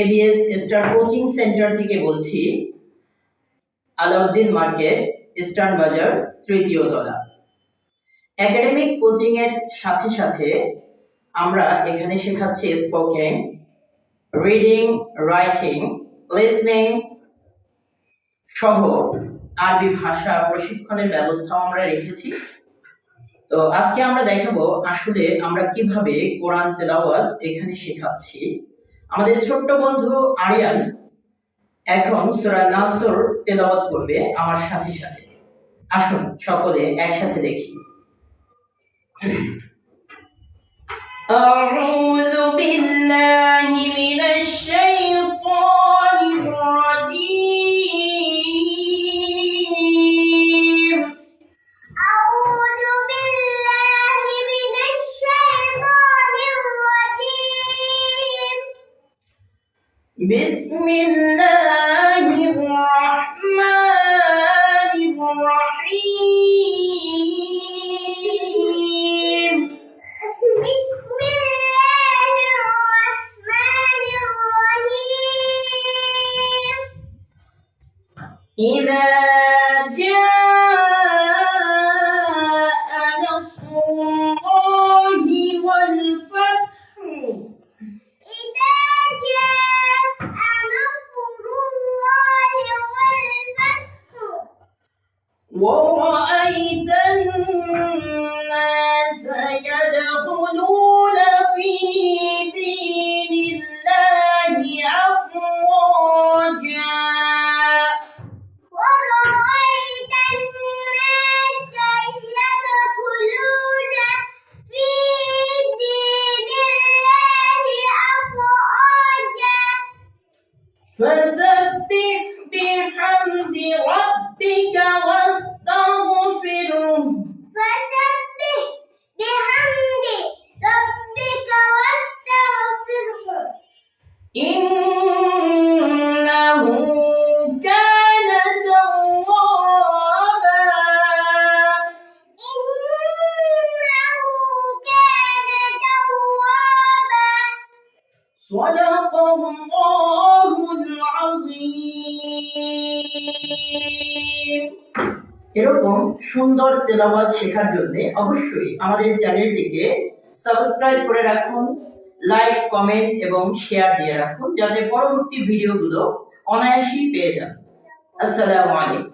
ABS star coaching centre থেকে বলছি, Alauddin market, eastern বাজার, তৃতীয় তলা। একাডেমিক কোচিং এর সাথে সাথে আমরা এখানে শেখাচ্ছি স্পোকেন, রিডিং, রাইটিং, লিসনিং সহ আরবি ভাষা প্রশিক্ষণের ব্যবস্থাও আমরা রেখেছি। তো আজকে আমরা দেখাবো আসলে আমরা কিভাবে কোরআন তেলাওয়াত এখানে শেখাচ্ছি। আমাদের ছোট্ট বন্ধু আরিয়ান এখন সূরা নাসর তেলাওয়াত করবে আমার সাথে সাথে। আসুন সকলে একসাথে দেখি। أعوذ بالله من الشيطان الرجيم أعوذ بالله من الشيطان الرجيم بسم الله الرحمن الرحيم بسم الله الرحمن الرحيم إذا جاء نصر الله والفتح إذا جاء نصر الله والفتح ورأيت الناس يدخلون في دين الله أفواجا ورأيت الناس يدخلون في دين الله أفواجا فسبح بحمد ربك واستغفره فسبح بحمد ربك واستغفره إنه كان توابا إنه كان توابا صدق الله العظيم। এরকম সুন্দর তেলাওয়াত শেখার জন্য অবশ্যই আমাদের চ্যানেলটিকে সাবস্ক্রাইব করে রাখুন, লাইক, কমেন্ট এবং শেয়ার দিয়ে রাখুন, যাতে পরবর্তী ভিডিওগুলো অনায়াসেই পেয়ে যান। আসসালামু আলাইকুম।